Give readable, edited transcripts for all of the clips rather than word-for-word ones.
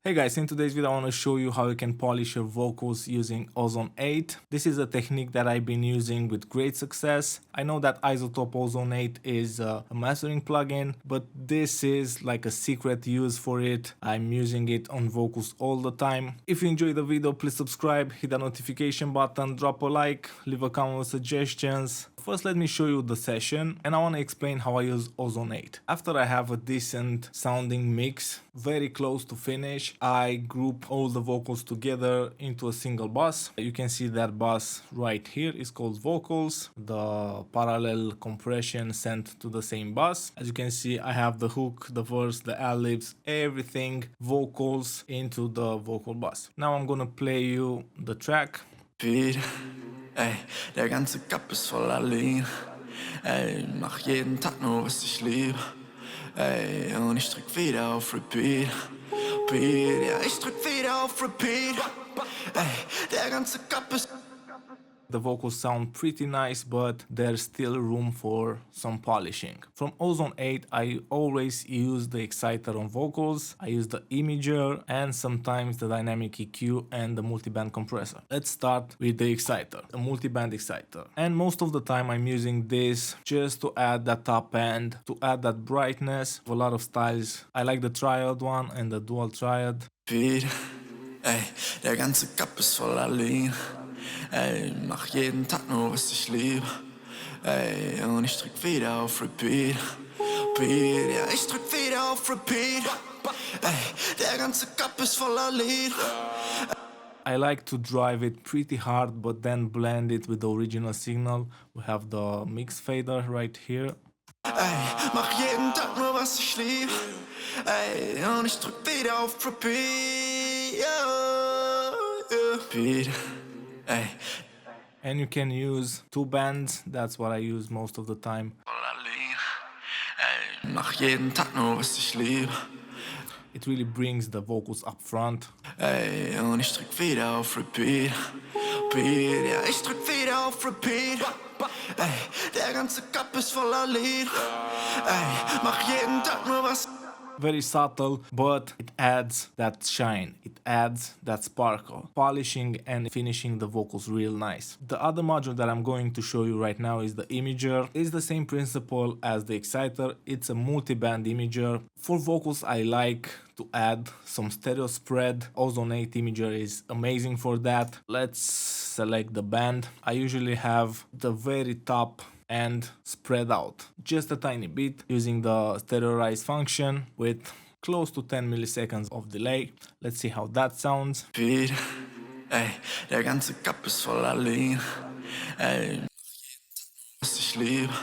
Hey guys, in today's video I want to show you how you can polish your vocals using Ozone 8. This is a technique that I've been using with great success. I know that iZotope Ozone 8 is a mastering plugin, but this is like a secret use for it. I'm using it on vocals all the time. If you enjoyed the video, please subscribe, hit the notification button, drop a like, leave a comment with suggestions. First, let me show you the session and I want to explain how I use Ozone 8. After I have a decent sounding mix, very close to finish, I group all the vocals together into a single bus. You can see that bus right here is called vocals, the parallel compression sent to the same bus. As you can see, I have the hook, the verse, the ad-libs, everything vocals into the vocal bus. Now I'm gonna play you the track. Ey, der ganze Cup ist voller Lean. Ey, mach jeden Tag nur, was ich liebe. Ey, und ich drück wieder auf Repeat. Ja, ich drück wieder auf Repeat. Ey, der ganze Cup ist... The vocals sound pretty nice, but there's still room for some polishing. From Ozone 8, I always use the exciter on vocals. I use the imager and sometimes the dynamic EQ and the multiband compressor. Let's start with the exciter, a multiband exciter. And most of the time I'm using this just to add that top end, to add that brightness. A lot of styles. I like the triad one and the dual triad. Ey, der ganze Cup ist voller Lean. Ey, mach jeden Tag nur, was ich liebe. Ey, und ich drück wieder auf Repeat. Ja, ich drück wieder auf Repeat. Ey, der ganze Cup ist voller Lied. I like to drive it pretty hard, but then blend it with the original signal. We have the mix fader right here. Ey, mach jeden Tag nur, was ich liebe. Ey, und ich drück wieder auf Repeat. Repeat. Ey. And you can use two bands, that's what I use most of the time. Ey, mach jeden Tag nur, was ich liebe. It really brings the vocals up front. Ey, und ich drück wieder auf Repeat. Ja, ich drück wieder auf Repeat. Ey, der ganze Cup ist voller Lied. Ey, mach jeden Tag nur was. Very subtle, but it adds that shine, it adds that sparkle, polishing and finishing the vocals real nice. The other module that I'm going to show you right now is the imager. It's the same principle as the exciter, it's a multi-band imager. For vocals I like to add some stereo spread. Ozone 8 imager is amazing for that. Let's select the band. I usually have the very top and spread out just a tiny bit using the stereo-rise function with close to 10 milliseconds of delay. Let's see how that sounds. Ey, der ganze Cup ist voller Lean. Ey, was ich liebe.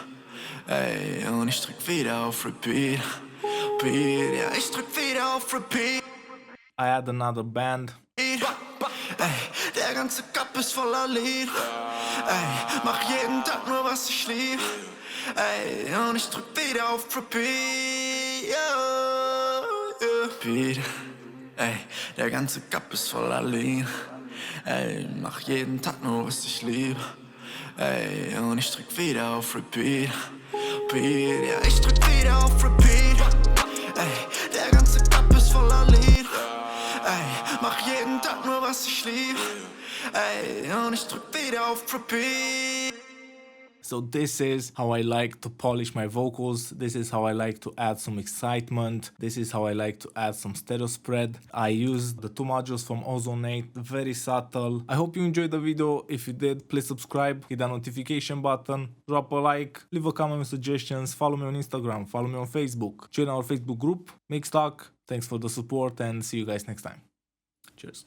Ey, und ich drück wieder auf Repeat. Ja, ich drück wieder auf Repeat. I add another band. Ey, der ganze Cup ist voller Lied. Ey, mach jeden Tag nur, was ich lieb. Ey, und ich drück wieder auf Repeat. Repeat. Ey, der ganze Cup ist voller Lean. Ey, mach jeden Tag nur, was ich lieb. Ey, und ich drück wieder auf Repeat. Ja, ich drück wieder auf Repeat. Ey, der ganze Cup ist voller Lied. Ey, mach jeden Tag nur, was ich lieb. Ey, und ich drück wieder auf Repeat. So this is how I like to polish my vocals. This is how I like to add some excitement. This is how I like to add some stereo spread. I use the two modules from Ozone 8, very subtle. I hope you enjoyed the video. If you did, please subscribe, hit the notification button, drop a like, leave a comment with suggestions, follow me on Instagram, follow me on Facebook, join our Facebook group, Mixtalk. Thanks for the support and see you guys next time. Cheers.